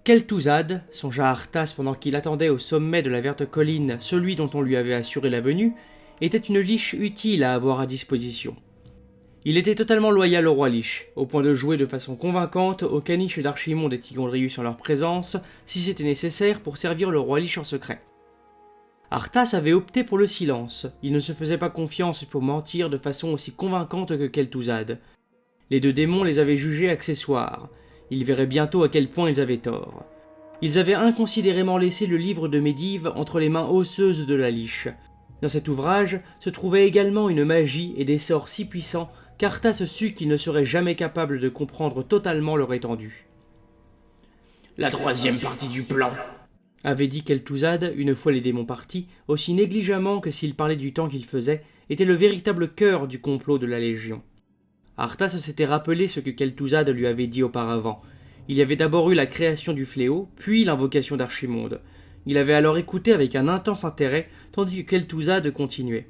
Kel'Thuzad, songea Arthas pendant qu'il attendait au sommet de la verte colline celui dont on lui avait assuré la venue, était une liche utile à avoir à disposition. Il était totalement loyal au roi Lich, au point de jouer de façon convaincante aux caniches d'Archimonde et Tigondrius en leur présence, si c'était nécessaire pour servir le roi Lich en secret. Arthas avait opté pour le silence, il ne se faisait pas confiance pour mentir de façon aussi convaincante que Kel'Thuzad. Les deux démons les avaient jugés accessoires, ils verraient bientôt à quel point ils avaient tort. Ils avaient inconsidérément laissé le livre de Medivh entre les mains osseuses de la liche. Dans cet ouvrage se trouvait également une magie et des sorts si puissants qu'Arthas sut qu'il ne serait jamais capable de comprendre totalement leur étendue. « La troisième partie du plan !» avait dit Kel'Thuzad une fois les démons partis, aussi négligemment que s'il parlait du temps qu'il faisait, était le véritable cœur du complot de la Légion. Arthas s'était rappelé ce que Kel'Thuzad lui avait dit auparavant. Il y avait d'abord eu la création du fléau, puis l'invocation d'Archimonde. Il avait alors écouté avec un intense intérêt, tandis que Kel'Thuzad continuait.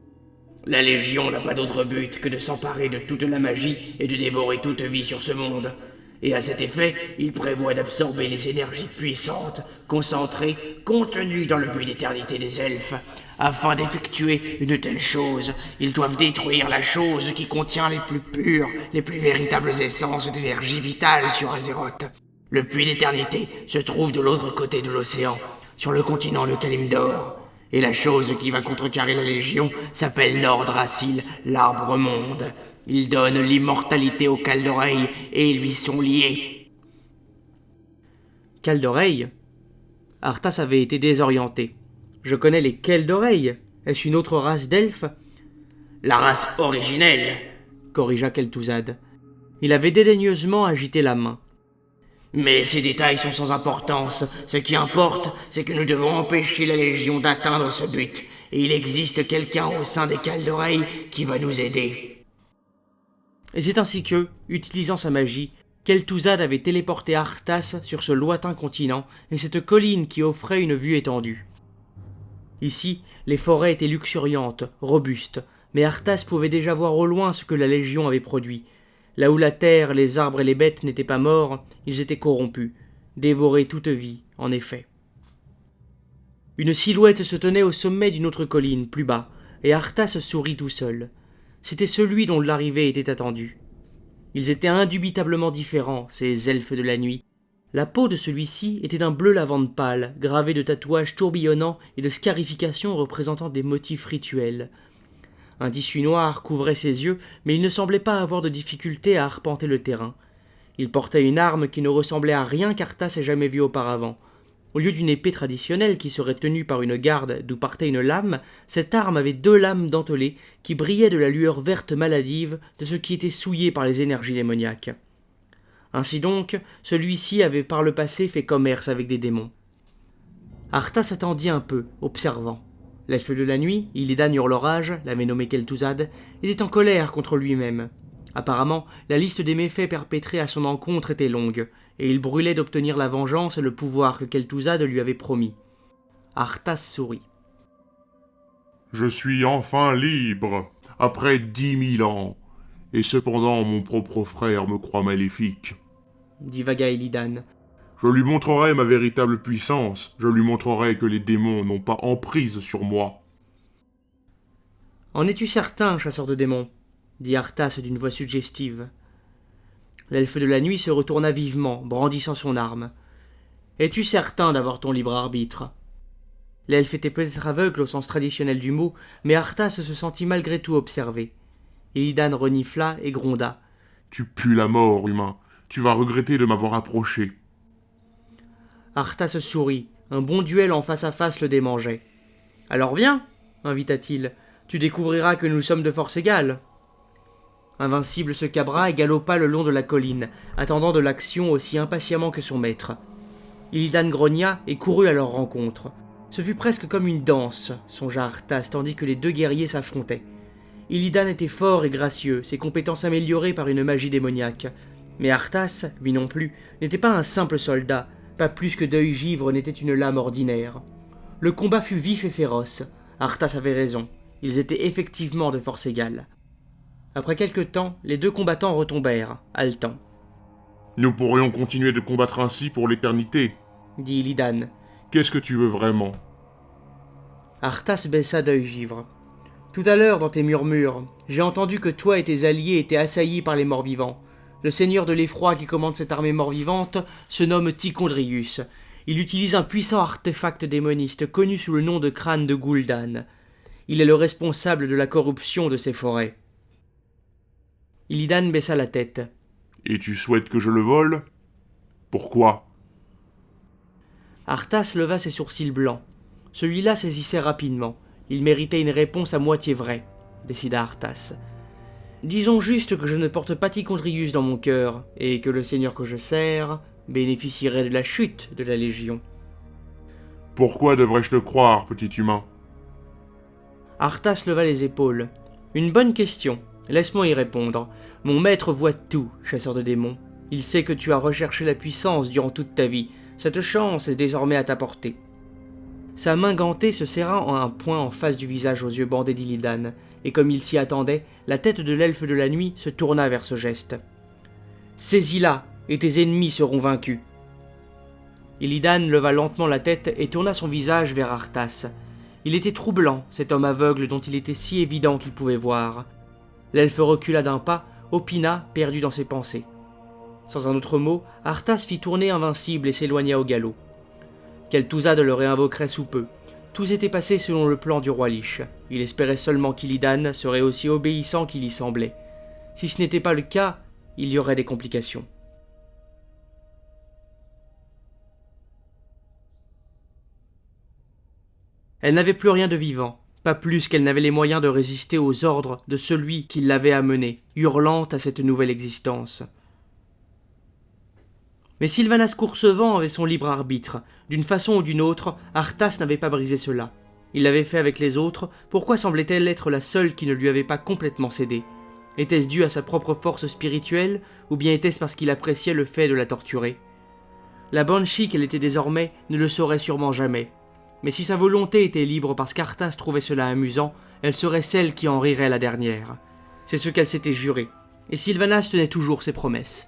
« La Légion n'a pas d'autre but que de s'emparer de toute la magie et de dévorer toute vie sur ce monde. Et à cet effet, il prévoit d'absorber les énergies puissantes, concentrées, contenues dans le puits d'éternité des elfes. Afin d'effectuer une telle chose, ils doivent détruire la chose qui contient les plus pures, les plus véritables essences d'énergie vitale sur Azeroth. Le puits d'éternité se trouve de l'autre côté de l'océan, sur le continent de Kalimdor. Et la chose qui va contrecarrer la Légion s'appelle Nordrassil, l'arbre-monde. Il donne l'immortalité aux cales d'oreilles et ils lui sont liés. Cales d'oreilles ? Arthas avait été désorienté. Je connais les cales d'oreilles. Est-ce une autre race d'elfes ? La race originelle, corrigea Kel'Thuzad. Il avait dédaigneusement agité la main. Mais ces détails sont sans importance. Ce qui importe, c'est que nous devons empêcher la Légion d'atteindre ce but. Et il existe quelqu'un au sein des cales d'oreilles qui va nous aider. Et c'est ainsi que, utilisant sa magie, Kel'Thuzad avait téléporté Arthas sur ce lointain continent et cette colline qui offrait une vue étendue. Ici, les forêts étaient luxuriantes, robustes, mais Arthas pouvait déjà voir au loin ce que la Légion avait produit. Là où la terre, les arbres et les bêtes n'étaient pas morts, ils étaient corrompus, dévorés toute vie, en effet. Une silhouette se tenait au sommet d'une autre colline, plus bas, et Arthas sourit tout seul. C'était celui dont l'arrivée était attendue. Ils étaient indubitablement différents, ces elfes de la nuit. La peau de celui-ci était d'un bleu lavande pâle, gravé de tatouages tourbillonnants et de scarifications représentant des motifs rituels. Un tissu noir couvrait ses yeux, mais il ne semblait pas avoir de difficulté à arpenter le terrain. Il portait une arme qui ne ressemblait à rien qu'Arthas ait jamais vu auparavant. Au lieu d'une épée traditionnelle qui serait tenue par une garde d'où partait une lame, cette arme avait 2 lames dentelées qui brillaient de la lueur verte maladive de ce qui était souillé par les énergies démoniaques. Ainsi donc, celui-ci avait par le passé fait commerce avec des démons. Arthas attendit un peu, observant. L'elfe de la nuit, Illidan Hurlorage, l'avait nommé Kel'Thuzad, était en colère contre lui-même. Apparemment, la liste des méfaits perpétrés à son encontre était longue, et il brûlait d'obtenir la vengeance et le pouvoir que Kel'Thuzad lui avait promis. Arthas sourit. « Je suis enfin libre, après 10 000 ans, et cependant mon propre frère me croit maléfique. » divagua Illidan. « Je lui montrerai ma véritable puissance, je lui montrerai que les démons n'ont pas emprise sur moi. » « En es-tu certain, chasseur de démons ?» dit Arthas d'une voix suggestive. L'elfe de la nuit se retourna vivement, brandissant son arme. « Es-tu certain d'avoir ton libre arbitre ?» L'elfe était peut-être aveugle au sens traditionnel du mot, mais Arthas se sentit malgré tout observé. Illidan renifla et gronda. « Tu pues la mort, humain. Tu vas regretter de m'avoir approché. » Arthas sourit. Un bon duel en face à face le démangeait. « Alors viens, invita-t-il. Tu découvriras que nous sommes de force égale. » Invincible se cabra et galopa le long de la colline, attendant de l'action aussi impatiemment que son maître. Illidan grogna et courut à leur rencontre. Ce fut presque comme une danse, songea Arthas, tandis que les 2 guerriers s'affrontaient. Illidan était fort et gracieux, ses compétences améliorées par une magie démoniaque. Mais Arthas, lui non plus, n'était pas un simple soldat, pas plus que Deuil-Givre n'était une lame ordinaire. Le combat fut vif et féroce. Arthas avait raison, ils étaient effectivement de force égale. Après quelque temps, les 2 combattants retombèrent, haletants. « Nous pourrions continuer de combattre ainsi pour l'éternité. dit Illidan. Qu'est-ce que tu veux vraiment? Arthas baissa d'œil givre. Tout à l'heure, dans tes murmures, j'ai entendu que toi et tes alliés étaient assaillis par les morts-vivants. Le seigneur de l'effroi qui commande cette armée mort-vivante se nomme Tichondrius. Il utilise un puissant artefact démoniste connu sous le nom de crâne de Gul'dan. Il est le responsable de la corruption de ces forêts. Illidan baissa la tête. Et tu souhaites que je le vole? Pourquoi? Arthas leva ses sourcils blancs. Celui-là saisissait rapidement. Il méritait une réponse à moitié vraie, décida Arthas. Disons juste que je ne porte pas Tichondrius dans mon cœur, et que le seigneur que je sers bénéficierait de la chute de la Légion. Pourquoi devrais-je te croire, petit humain? Arthas leva les épaules. Une bonne question. Laisse-moi y répondre. Mon maître voit tout, chasseur de démons. Il sait que tu as recherché la puissance durant toute ta vie. Cette chance est désormais à ta portée. Sa main gantée se serra en un point en face du visage aux yeux bandés d'Illidan, et comme il s'y attendait, la tête de l'elfe de la nuit se tourna vers ce geste. « Saisis-la, et tes ennemis seront vaincus !» Illidan leva lentement la tête et tourna son visage vers Arthas. Il était troublant, cet homme aveugle dont il était si évident qu'il pouvait voir. L'elfe recula d'un pas, opina, perdu dans ses pensées. Sans un autre mot, Arthas fit tourner invincible et s'éloigna au galop. Kel'Thuzad le réinvoquerait sous peu. Tout s'était passé selon le plan du roi Lich. Il espérait seulement qu'Illidan serait aussi obéissant qu'il y semblait. Si ce n'était pas le cas, il y aurait des complications. Elle n'avait plus rien de vivant, pas plus qu'elle n'avait les moyens de résister aux ordres de celui qui l'avait amenée, hurlant à cette nouvelle existence. Mais Sylvanas Coursevent avait son libre arbitre. D'une façon ou d'une autre, Arthas n'avait pas brisé cela. Il l'avait fait avec les autres, pourquoi semblait-elle être la seule qui ne lui avait pas complètement cédé? Était-ce dû à sa propre force spirituelle, ou bien était-ce parce qu'il appréciait le fait de la torturer? La Banshee qu'elle était désormais ne le saurait sûrement jamais. Mais si sa volonté était libre parce qu'Arthas trouvait cela amusant, elle serait celle qui en rirait la dernière. C'est ce qu'elle s'était juré, et Sylvanas tenait toujours ses promesses.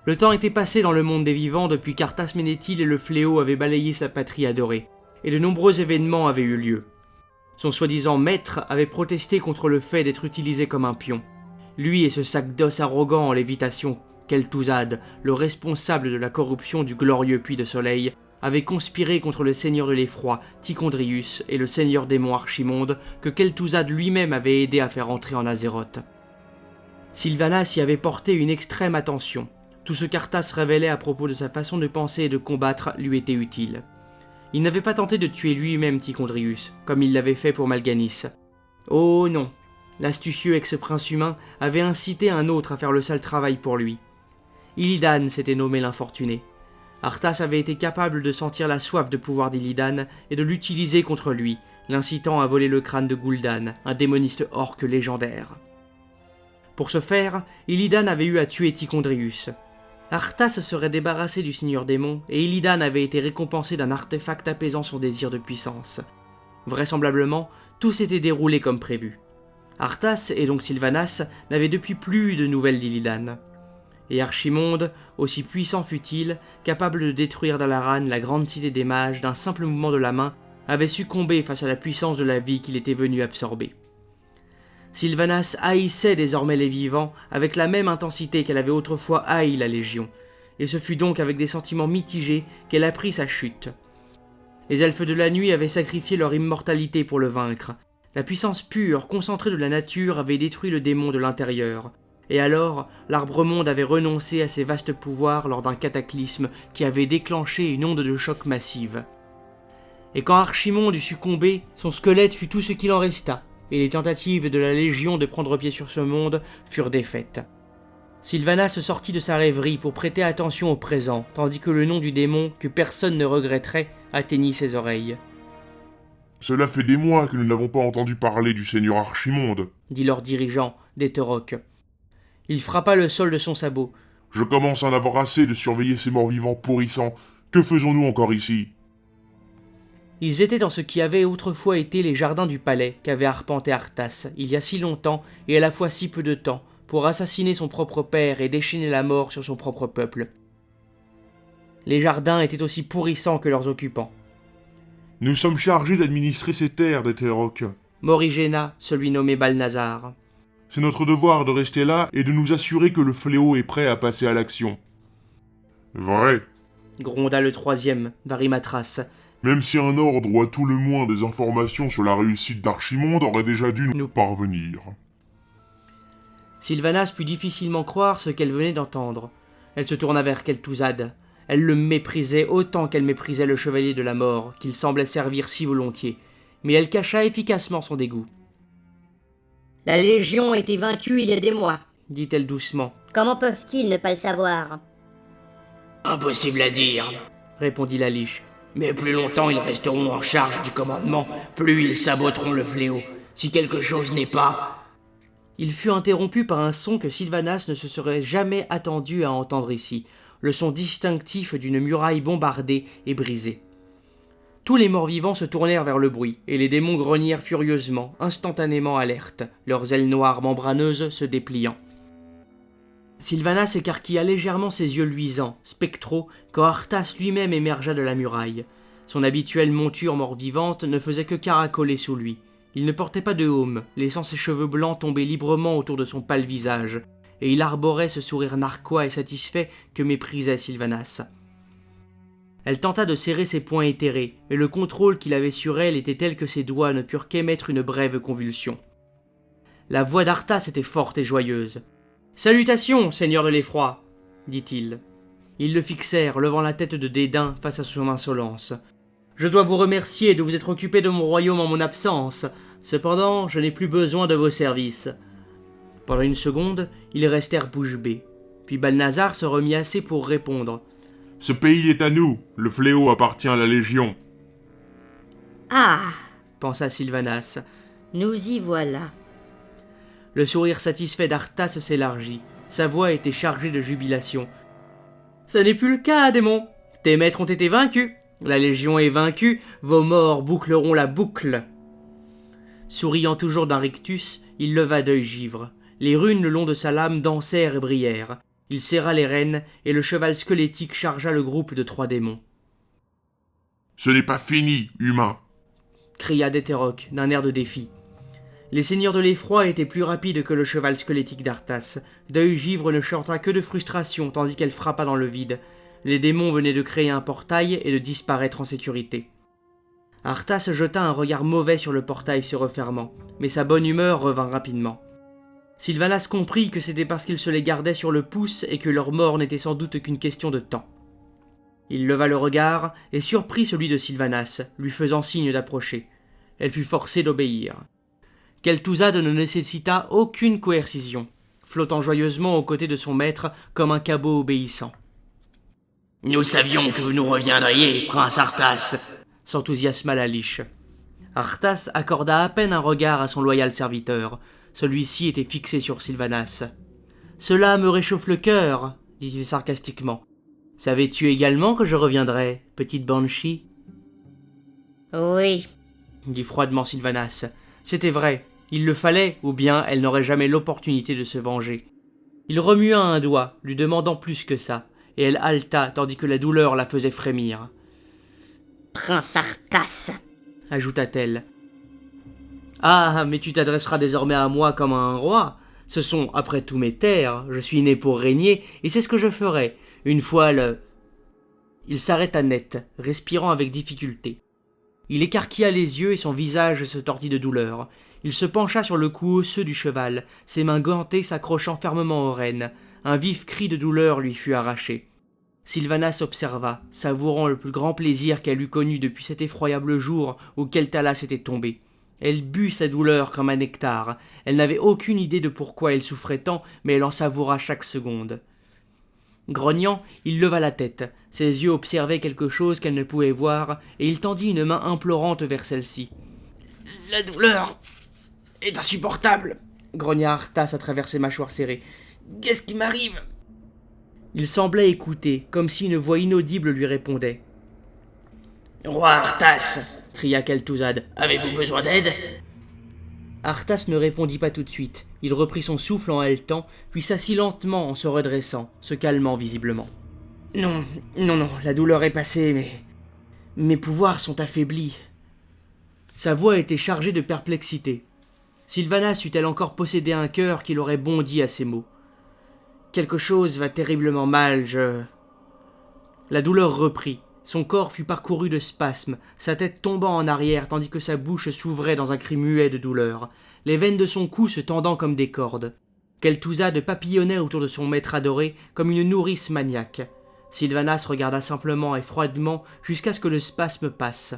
Le temps était passé dans le monde des vivants depuis qu'Arthas Menethil et le fléau avaient balayé sa patrie adorée, et de nombreux événements avaient eu lieu. Son soi-disant maître avait protesté contre le fait d'être utilisé comme un pion. Lui et ce sac d'os arrogant en lévitation, Kel'Thuzad, le responsable de la corruption du glorieux puits de soleil, avaient conspiré contre le seigneur de l'effroi, Tichondrius, et le seigneur démon Archimonde, que Kel'Thuzad lui-même avait aidé à faire entrer en Azeroth. Sylvanas y avait porté une extrême attention. Tout ce qu'Arthas révélait à propos de sa façon de penser et de combattre lui était utile. Il n'avait pas tenté de tuer lui-même Tichondrius, comme il l'avait fait pour Mal'Ganis. Oh non, l'astucieux ex-prince humain avait incité un autre à faire le sale travail pour lui. Illidan s'était nommé l'infortuné. Arthas avait été capable de sentir la soif de pouvoir d'Illidan et de l'utiliser contre lui, l'incitant à voler le crâne de Gul'dan, un démoniste orque légendaire. Pour ce faire, Illidan avait eu à tuer Tichondrius. Arthas serait débarrassé du seigneur démon et Illidan avait été récompensé d'un artefact apaisant son désir de puissance. Vraisemblablement, tout s'était déroulé comme prévu. Arthas, et donc Sylvanas, n'avaient depuis plus de nouvelles d'Illidan. Et Archimonde, aussi puissant fut-il, capable de détruire Dalaran, la grande cité des mages, d'un simple mouvement de la main, avait succombé face à la puissance de la vie qu'il était venu absorber. Sylvanas haïssait désormais les vivants avec la même intensité qu'elle avait autrefois haï la Légion, et ce fut donc avec des sentiments mitigés qu'elle apprit sa chute. Les elfes de la nuit avaient sacrifié leur immortalité pour le vaincre. La puissance pure, concentrée de la nature, avait détruit le démon de l'intérieur. Et alors, l'arbre-monde avait renoncé à ses vastes pouvoirs lors d'un cataclysme qui avait déclenché une onde de choc massive. Et quand Archimonde eut succombé, son squelette fut tout ce qu'il en resta, et les tentatives de la Légion de prendre pied sur ce monde furent défaites. Sylvanas sortit de sa rêverie pour prêter attention au présent, tandis que le nom du démon, que personne ne regretterait, atteignit ses oreilles. « Cela fait des mois que nous n'avons pas entendu parler du seigneur Archimonde, » dit leur dirigeant, Deterok. Il frappa le sol de son sabot. « Je commence à en avoir assez de surveiller ces morts-vivants pourrissants. Que faisons-nous encore ici ?» Ils étaient dans ce qui avait autrefois été les jardins du palais qu'avait arpenté Arthas, il y a si longtemps et à la fois si peu de temps, pour assassiner son propre père et déchaîner la mort sur son propre peuple. Les jardins étaient aussi pourrissants que leurs occupants. Nous sommes chargés d'administrer ces terres, d'Eterok. Morigéna, celui nommé Balnazar. C'est notre devoir de rester là et de nous assurer que le fléau est prêt à passer à l'action. Vrai. Gronda le troisième, Varimatras. Même si un ordre ou à tout le moins des informations sur la réussite d'Archimonde auraient déjà dû nous parvenir. Sylvanas put difficilement croire ce qu'elle venait d'entendre. Elle se tourna vers Kel'Thuzad. Elle le méprisait autant qu'elle méprisait le chevalier de la mort, qu'il semblait servir si volontiers, mais elle cacha efficacement son dégoût. « La Légion a été vaincue il y a des mois, » dit-elle doucement. « Comment peuvent-ils ne pas le savoir ?»« Impossible à dire. Répondit la liche. Mais plus longtemps ils resteront en charge du commandement, plus ils saboteront le fléau. Si quelque chose n'est pas... » Il fut interrompu par un son que Sylvanas ne se serait jamais attendu à entendre ici, le son distinctif d'une muraille bombardée et brisée. Tous les morts-vivants se tournèrent vers le bruit, et les démons grognèrent furieusement, instantanément alertes, leurs ailes noires membraneuses se dépliant. Sylvanas écarquilla légèrement ses yeux luisants, spectraux, quand Arthas lui-même émergea de la muraille. Son habituelle monture mort-vivante ne faisait que caracoler sous lui. Il ne portait pas de haume, laissant ses cheveux blancs tomber librement autour de son pâle visage, et il arborait ce sourire narquois et satisfait que méprisait Sylvanas. Elle tenta de serrer ses poings éthérés, mais le contrôle qu'il avait sur elle était tel que ses doigts ne purent qu'émettre une brève convulsion. La voix d'Arthas était forte et joyeuse. « Salutations, seigneur de l'effroi !» dit-il. Ils le fixèrent, levant la tête de dédain face à son insolence. « Je dois vous remercier de vous être occupé de mon royaume en mon absence. Cependant, je n'ai plus besoin de vos services. » Pendant une seconde, ils restèrent bouche bée. Puis Balnazar se remit assez pour répondre. « Ce pays est à nous, le fléau appartient à la Légion. » Ah, pensa Sylvanas. nous y voilà. Le sourire satisfait d'Arthas s'élargit. Sa voix était chargée de jubilation. « Ce n'est plus le cas, démon. Tes maîtres ont été vaincus. La Légion est vaincue. Vos morts boucleront la boucle. » Souriant toujours d'un rictus, il leva d'œil givre. Les runes le long de sa lame dansèrent et brillèrent. Il serra les rênes, et le cheval squelettique chargea le groupe de 3 démons. « Ce n'est pas fini, humain !» cria D'Eterok, d'un air de défi. Les seigneurs de l'effroi étaient plus rapides que le cheval squelettique d'Arthas. D'œil givre ne chanta que de frustration tandis qu'elle frappa dans le vide. Les démons venaient de créer un portail et de disparaître en sécurité. Arthas jeta un regard mauvais sur le portail se refermant, mais sa bonne humeur revint rapidement. Sylvanas comprit que c'était parce qu'il se les gardait sur le pouce et que leur mort n'était sans doute qu'une question de temps. Il leva le regard et surprit celui de Sylvanas, lui faisant signe d'approcher. Elle fut forcée d'obéir. Kel'Thuzad ne nécessita aucune coercition, flottant joyeusement aux côtés de son maître comme un cabot obéissant. « Nous savions que vous nous reviendriez, prince Arthas !» s'enthousiasma la liche. Arthas accorda à peine un regard à son loyal serviteur. Celui-ci était fixé sur Sylvanas. « Cela me réchauffe le cœur, » dit-il sarcastiquement. « Savais-tu également que je reviendrais, petite Banshee ?» « Oui, » dit froidement Sylvanas. C'était vrai, il le fallait, ou bien elle n'aurait jamais l'opportunité de se venger. Il remua un doigt, lui demandant plus que ça, et elle haleta tandis que la douleur la faisait frémir. « Prince Arthas !» ajouta-t-elle. « Ah, mais tu t'adresseras désormais à moi comme à un roi. Ce sont, après tout, mes terres, je suis né pour régner, et c'est ce que je ferai, une fois le... » Il s'arrêta net, respirant avec difficulté. Il écarquilla les yeux et son visage se tordit de douleur. Il se pencha sur le cou osseux du cheval, ses mains gantées s'accrochant fermement aux rênes. Un vif cri de douleur lui fut arraché. Sylvanas observa, savourant le plus grand plaisir qu'elle eût connu depuis cet effroyable jour où Keltalas était tombé. Elle but sa douleur comme un nectar. Elle n'avait aucune idée de pourquoi elle souffrait tant, mais elle en savoura chaque seconde. Grognant, il leva la tête. Ses yeux observaient quelque chose qu'elle ne pouvait voir, et il tendit une main implorante vers celle-ci. « La douleur est insupportable !» grogna Arthas à travers ses mâchoires serrées. « Qu'est-ce qui m'arrive ?» Il semblait écouter, comme si une voix inaudible lui répondait. « Roi Arthas !» cria Kel'Thuzad. « Avez-vous besoin d'aide ?» Arthas ne répondit pas tout de suite. Il reprit son souffle en haletant, puis s'assit lentement en se redressant, se calmant visiblement. Non, la douleur est passée, mais... mes pouvoirs sont affaiblis. Sa voix était chargée de perplexité. Sylvanas eût-elle encore possédé un cœur qu'il aurait bondi à ces mots. Quelque chose va terriblement mal, La douleur reprit. Son corps fut parcouru de spasmes, sa tête tombant en arrière tandis que sa bouche s'ouvrait dans un cri muet de douleur, les veines de son cou se tendant comme des cordes. Kel'Thuzad papillonnait autour de son maître adoré comme une nourrice maniaque. Sylvanas regarda simplement et froidement jusqu'à ce que le spasme passe.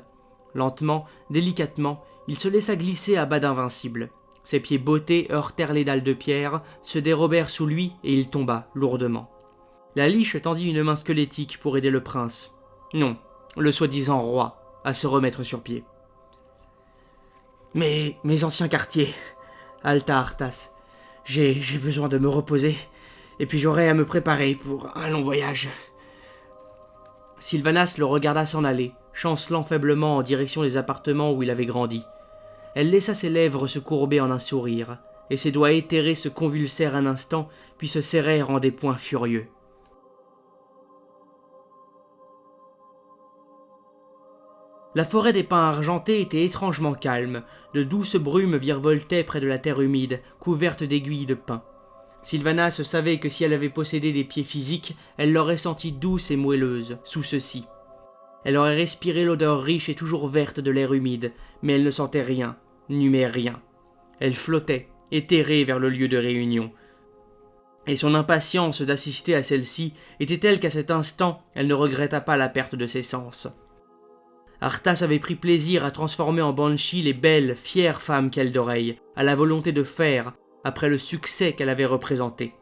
Lentement, délicatement, il se laissa glisser à bas d'Invincible. Ses pieds bottés heurtèrent les dalles de pierre, se dérobèrent sous lui et il tomba, lourdement. La liche tendit une main squelettique pour aider le prince. Non, le soi-disant roi, à se remettre sur pied. Mes anciens quartiers, haleta Arthas. J'ai besoin de me reposer, et puis j'aurai à me préparer pour un long voyage. Sylvanas le regarda s'en aller, chancelant faiblement en direction des appartements où il avait grandi. Elle laissa ses lèvres se courber en un sourire, et ses doigts éthérés se convulsèrent un instant, puis se serrèrent en des poings furieux. La forêt des pins argentés était étrangement calme, de douces brumes virevoltaient près de la terre humide, couverte d'aiguilles de pin. Sylvanas savait que si elle avait possédé des pieds physiques, elle l'aurait sentie douce et moelleuse, sous ceux-ci. Elle aurait respiré l'odeur riche et toujours verte de l'air humide, mais elle ne sentait rien, n'humait rien. Elle flottait, éthérée vers le lieu de réunion. Et son impatience d'assister à celle-ci était telle qu'à cet instant, elle ne regretta pas la perte de ses sens. Arthas avait pris plaisir à transformer en banshee les belles, fières femmes qu'Eldoreille, à la volonté de faire, après le succès qu'elle avait représenté.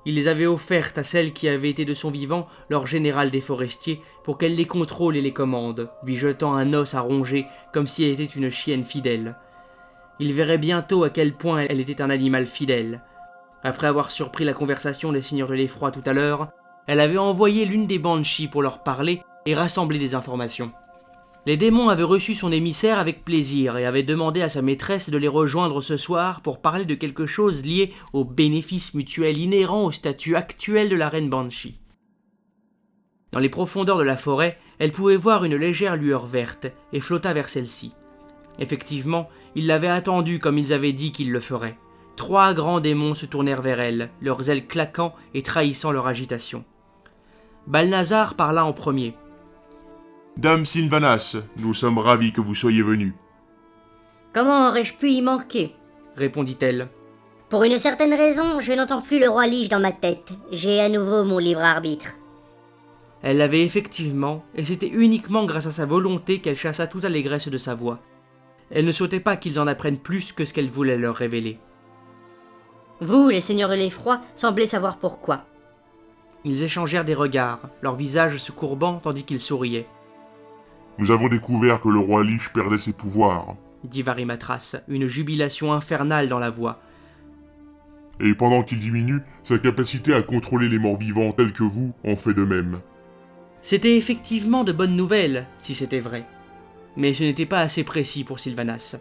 Il les avait offertes à celle qui avait été de son vivant leur général des forestiers pour qu'elle les contrôle et les commande, lui jetant un os à ronger comme si elle était une chienne fidèle. Il verrait bientôt à quel point elle était un animal fidèle. Après avoir surpris la conversation des seigneurs de l'effroi tout à l'heure, elle avait envoyé l'une des banshees pour leur parler et rassembler des informations. Les démons avaient reçu son émissaire avec plaisir et avaient demandé à sa maîtresse de les rejoindre ce soir pour parler de quelque chose lié aux bénéfices mutuels inhérents au statut actuel de la reine Banshee. Dans les profondeurs de la forêt, elle pouvait voir une légère lueur verte et flotta vers celle-ci. Effectivement, ils l'avaient attendue comme ils avaient dit qu'ils le feraient. 3 grands démons se tournèrent vers elle, leurs ailes claquant et trahissant leur agitation. Balnazar parla en premier. Dame Sylvanas, nous sommes ravis que vous soyez venue. Comment aurais-je pu y manquer ? Répondit-elle. Pour une certaine raison, je n'entends plus le roi Liche dans ma tête. J'ai à nouveau mon libre arbitre. Elle l'avait effectivement, et c'était uniquement grâce à sa volonté qu'elle chassa toute allégresse de sa voix. Elle ne souhaitait pas qu'ils en apprennent plus que ce qu'elle voulait leur révéler. Vous, les seigneurs de l'effroi, semblez savoir pourquoi. Ils échangèrent des regards, leurs visages se courbant tandis qu'ils souriaient. Nous avons découvert que le roi Liche perdait ses pouvoirs. Dit Varimatras, une jubilation infernale dans la voix. Et pendant qu'il diminue, sa capacité à contrôler les morts vivants tels que vous en fait de même. C'était effectivement de bonnes nouvelles, si c'était vrai. Mais ce n'était pas assez précis pour Sylvanas.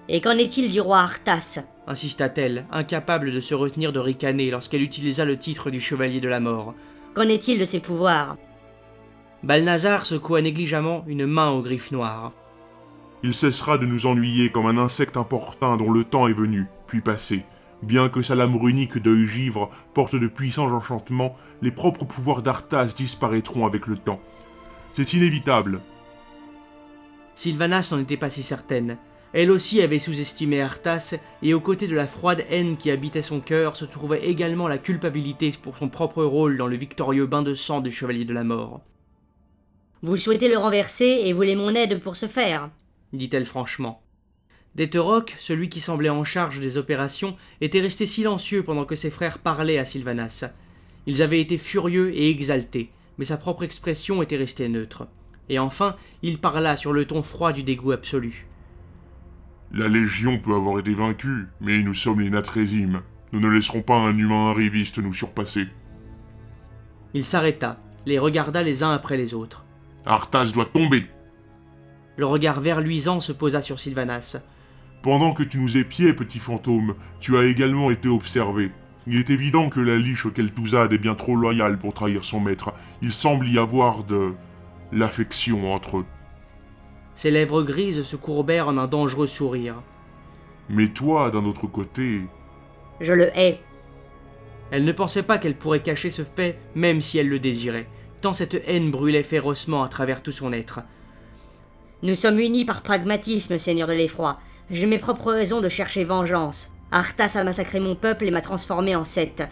Et qu'en est-il du roi Arthas ? Insista-t-elle, incapable de se retenir de ricaner lorsqu'elle utilisa le titre du chevalier de la mort. Qu'en est-il de ses pouvoirs ? Balnazar secoua négligemment une main aux griffes noires. Il cessera de nous ennuyer comme un insecte importun dont le temps est venu, puis passé. Bien que sa lame runique d'œil givre porte de puissants enchantements, les propres pouvoirs d'Arthas disparaîtront avec le temps. C'est inévitable. Sylvanas n'en était pas si certaine. Elle aussi avait sous-estimé Arthas, et aux côtés de la froide haine qui habitait son cœur se trouvait également la culpabilité pour son propre rôle dans le victorieux bain de sang du chevalier de la mort. Vous souhaitez le renverser et voulez mon aide pour ce faire ? Dit-elle franchement. Deterok, celui qui semblait en charge des opérations, était resté silencieux pendant que ses frères parlaient à Sylvanas. Ils avaient été furieux et exaltés, mais sa propre expression était restée neutre. Et enfin, il parla sur le ton froid du dégoût absolu. La Légion peut avoir été vaincue, mais nous sommes les Natrésimes. Nous ne laisserons pas un humain arriviste nous surpasser. Il s'arrêta, les regarda les uns après les autres. Arthas doit tomber. Le regard verluisant se posa sur Sylvanas. Pendant que tu nous épiais, petit fantôme, tu as également été observé. Il est évident que la liche Kel'Thuzad est bien trop loyale pour trahir son maître. Il semble y avoir de l'affection entre eux. Ses lèvres grises se courbèrent en un dangereux sourire. Mais toi, d'un autre côté... Je le hais. Elle ne pensait pas qu'elle pourrait cacher ce fait, même si elle le désirait, tant cette haine brûlait férocement à travers tout son être. Nous sommes unis par pragmatisme, Seigneur de l'Effroi. J'ai mes propres raisons de chercher vengeance. Arthas a massacré mon peuple et m'a transformé en cette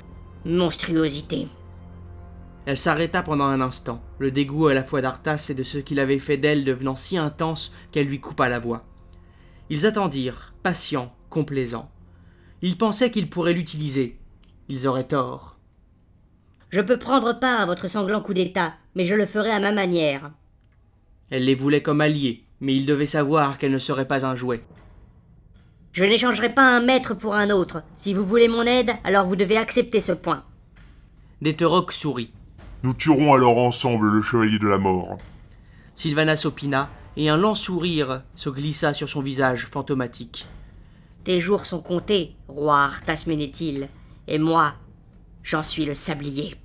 monstruosité. Elle s'arrêta pendant un instant, le dégoût à la fois d'Arthas et de ce qu'il avait fait d'elle devenant si intense qu'elle lui coupa la voix. Ils attendirent, patients, complaisants. Ils pensaient qu'ils pourraient l'utiliser. Ils auraient tort. Je peux prendre part à votre sanglant coup d'état, mais je le ferai à ma manière. Elle les voulait comme alliés, mais ils devaient savoir qu'elle ne serait pas un jouet. Je n'échangerai pas un maître pour un autre. Si vous voulez mon aide, alors vous devez accepter ce point. Déteroc sourit. Nous tuerons alors ensemble le chevalier de la mort. Sylvanas s'opina, et un lent sourire se glissa sur son visage fantomatique. Tes jours sont comptés, roi Arthas Ménéthil, et moi, j'en suis le sablier.